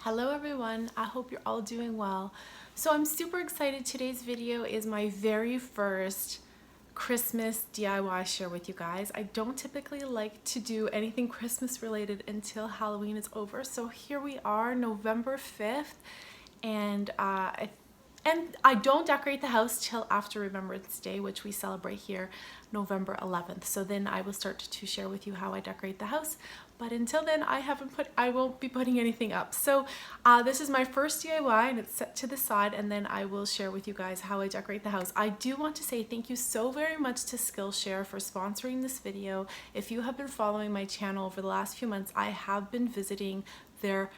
Hello everyone, I hope you're all doing well. So I'm super excited. Today's video is my very first Christmas DIY share with you guys. I don't typically like to do anything Christmas related until Halloween is over. So here we are, November 5th, and I don't decorate the house till after Remembrance Day, which we celebrate here November 11th. So then I will start to share with you how I decorate the house. But until then, I won't be putting anything up. So this is my first DIY and it's set to the side, and then I will share with you guys how I decorate the house. I do want to say thank you so very much to Skillshare for sponsoring this video. If you have been following my channel over the last few months, I have been visiting their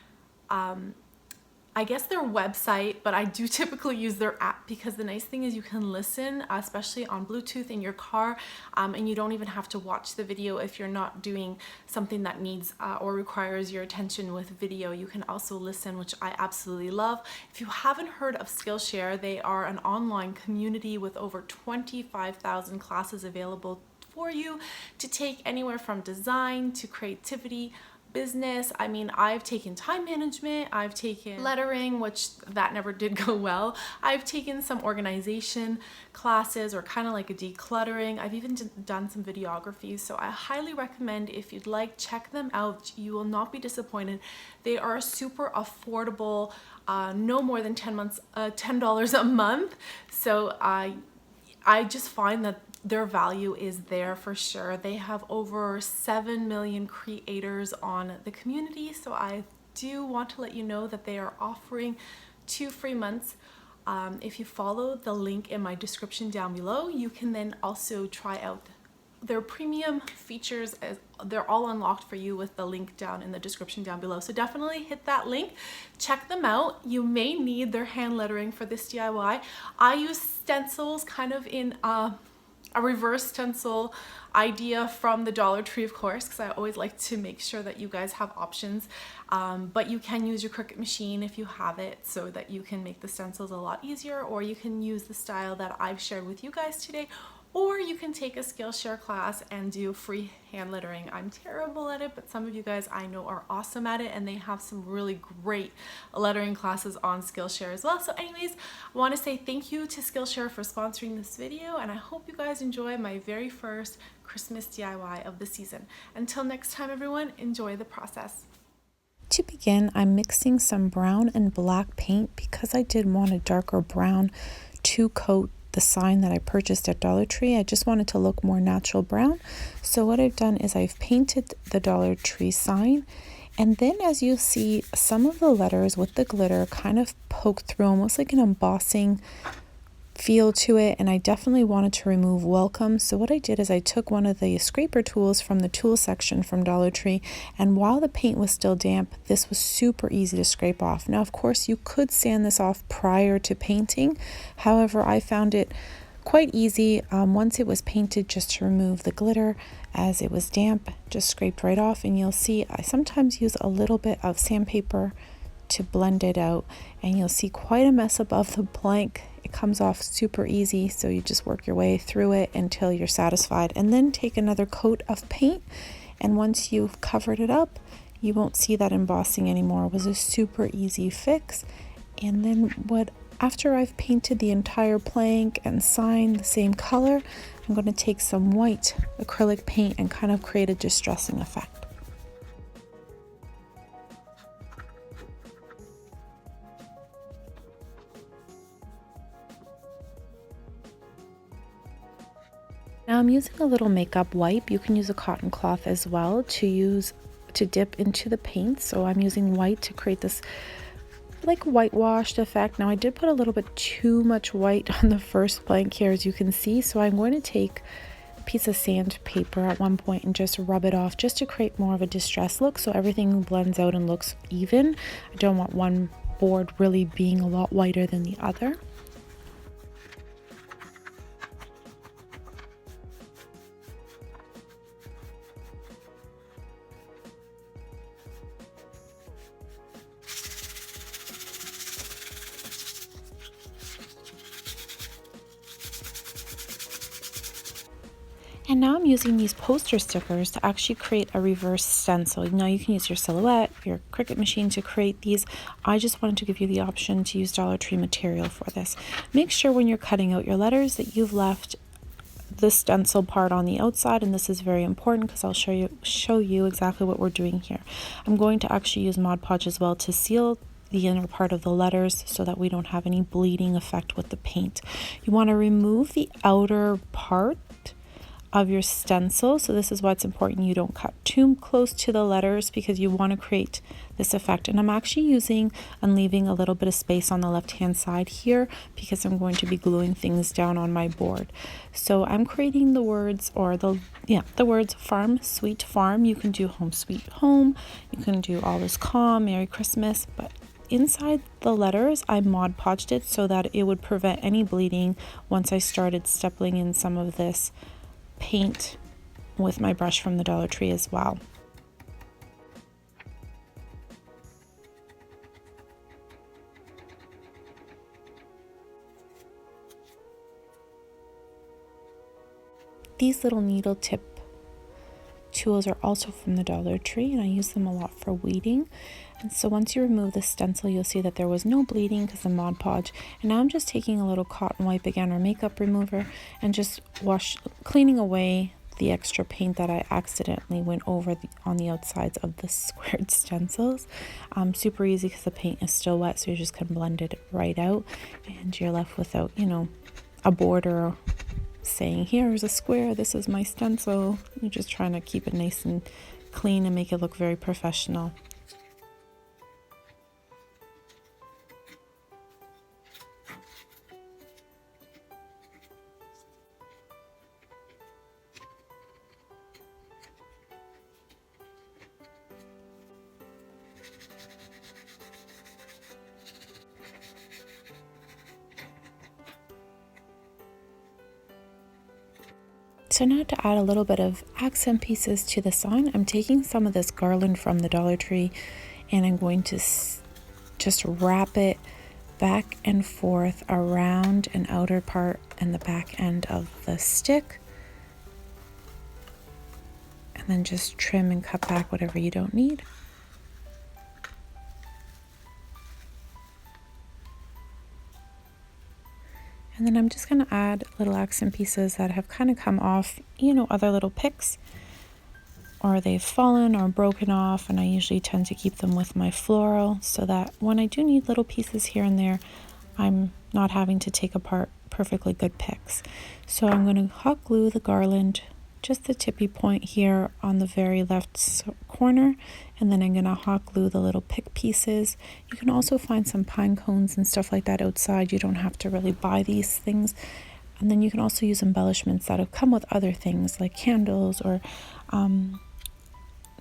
I guess their website, but I do typically use their app because the nice thing is you can listen, especially on Bluetooth in your car, and you don't even have to watch the video if you're not doing something that needs or requires your attention with video. You can also listen, which I absolutely love. If you haven't heard of Skillshare, they are an online community with over 25,000 classes available for you to take, anywhere from design to creativity, business. I mean, I've taken time management, I've taken lettering, which that never did go well. I've taken some organization classes, or kind of like a decluttering. I've even done some videography. So I highly recommend, if you'd like, check them out. You will not be disappointed. They are super affordable, no more than $10 a month. So I just find that their value is there for sure. They have over 7 million creators on the community, so I do want to let you know that they are offering 2 free months. If you follow the link in my description down below, you can then also try out their premium features. As they're all unlocked for you with the link down in the description down below. So definitely hit that link, check them out. You may need their hand lettering for this DIY. I use stencils, kind of in a reverse stencil idea from the Dollar Tree, of course, because I always like to make sure that you guys have options. But you can use your Cricut machine if you have it, so that you can make the stencils a lot easier, or you can use the style that I've shared with you guys today, or you can take a Skillshare class and do free hand lettering. I'm terrible at it, but some of you guys I know are awesome at it, and they have some really great lettering classes on Skillshare as well. So anyways, I want to say thank you to Skillshare for sponsoring this video, and I hope you guys enjoy my very first Christmas DIY of the season. Until next time, everyone, enjoy the process. To begin, I'm mixing some brown and black paint because I did want a darker brown to coat the sign that I purchased at Dollar Tree. I just wanted to look more natural brown. So what I've done is I've painted the Dollar Tree sign, and then as you see, some of the letters with the glitter kind of poke through, almost like an embossing feel to it, and I definitely wanted to remove welcome. So what I did is I took one of the scraper tools from the tool section from Dollar Tree, and while the paint was still damp, this was super easy to scrape off. Now, of course, you could sand this off prior to painting. However, I found it quite easy once it was painted, just to remove the glitter as it was damp, just scraped right off. And you'll see I sometimes use a little bit of sandpaper to blend it out, and you'll see quite a mess above the blank. It comes off super easy, so you just work your way through it until you're satisfied, and then take another coat of paint, and once you've covered it up, you won't see that embossing anymore. It was a super easy fix. And then after I've painted the entire plank and sign the same color, I'm going to take some white acrylic paint and kind of create a distressing effect. Now I'm using a little makeup wipe. You can use a cotton cloth as well to dip into the paint. So I'm using white to create this like whitewashed effect. Now I did put a little bit too much white on the first blank here, as you can see. So I'm going to take a piece of sandpaper at one point and just rub it off, just to create more of a distressed look, so everything blends out and looks even. I don't want one board really being a lot whiter than the other. And now I'm using these poster stickers to actually create a reverse stencil. Now you can use your Silhouette, your Cricut machine to create these. I just wanted to give you the option to use Dollar Tree material for this. Make sure when you're cutting out your letters that you've left the stencil part on the outside, and this is very important because I'll show you exactly what we're doing here. I'm going to actually use Mod Podge as well to seal the inner part of the letters so that we don't have any bleeding effect with the paint. You want to remove the outer part of your stencil, so this is why it's important you don't cut too close to the letters because you want to create this effect. And I'm actually using and leaving a little bit of space on the left hand side here because I'm going to be gluing things down on my board. So I'm creating the words, or the words farm, sweet farm. You can do home sweet home, you can do all is calm, Merry Christmas, but inside the letters I Mod Podged it so that it would prevent any bleeding once I started stippling in some of this paint with my brush from the Dollar Tree as well. These little needle tip tools are also from the Dollar Tree, and I use them a lot for weeding. And so once you remove the stencil, you'll see that there was no bleeding because of Mod Podge. And now I'm just taking a little cotton wipe again, or makeup remover, and just cleaning away the extra paint that I accidentally went over on the outsides of the squared stencils. Super easy because the paint is still wet, so you just can blend it right out, and you're left without, you know, a border saying, here's a square, this is my stencil. You're just trying to keep it nice and clean and make it look very professional. So now to add a little bit of accent pieces to the sign, I'm taking some of this garland from the Dollar Tree and I'm going to just wrap it back and forth around an outer part and the back end of the stick. And then just trim and cut back whatever you don't need. And then I'm just going to add little accent pieces that have kind of come off, you know, other little picks, or they've fallen or broken off, and I usually tend to keep them with my floral so that when I do need little pieces here and there, I'm not having to take apart perfectly good picks. So I'm going to hot glue the garland, just the tippy point here on the very left corner, and then I'm going to hot glue the little pick pieces. You can also find some pine cones and stuff like that outside. You don't have to really buy these things. And then you can also use embellishments that have come with other things like candles, or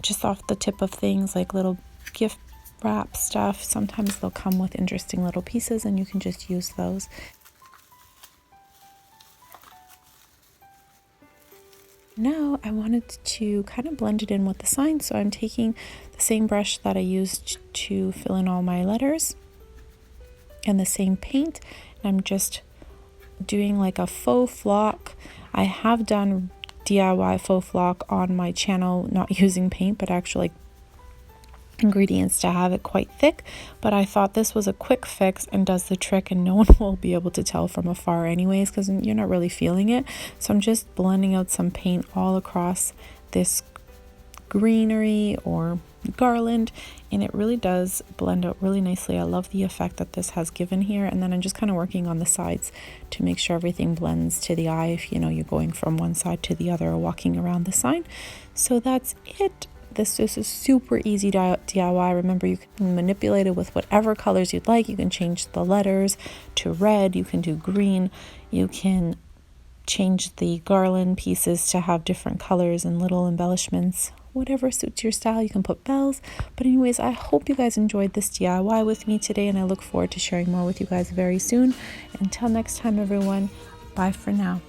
just off the tip of things like little gift wrap stuff. Sometimes they'll come with interesting little pieces and you can just use those. Now I wanted to kind of blend it in with the sign, so I'm taking the same brush that I used to fill in all my letters and the same paint, and I'm just doing like a faux flock. I have done DIY faux flock on my channel, not using paint but actually ingredients to have it quite thick, but I thought this was a quick fix and does the trick, and no one will be able to tell from afar anyways because you're not really feeling it. So I'm just blending out some paint all across this greenery or garland, and it really does blend out really nicely. I love the effect that this has given here, and then I'm just kind of working on the sides to make sure everything blends to the eye if, you know, you're going from one side to the other or walking around the sign. So that's it. This is a super easy DIY. Remember, you can manipulate it with whatever colors you'd like. You can change the letters to red. You can do green. You can change the garland pieces to have different colors and little embellishments. Whatever suits your style. You can put bells. But anyways, I hope you guys enjoyed this DIY with me today, and I look forward to sharing more with you guys very soon. Until next time, everyone. Bye for now.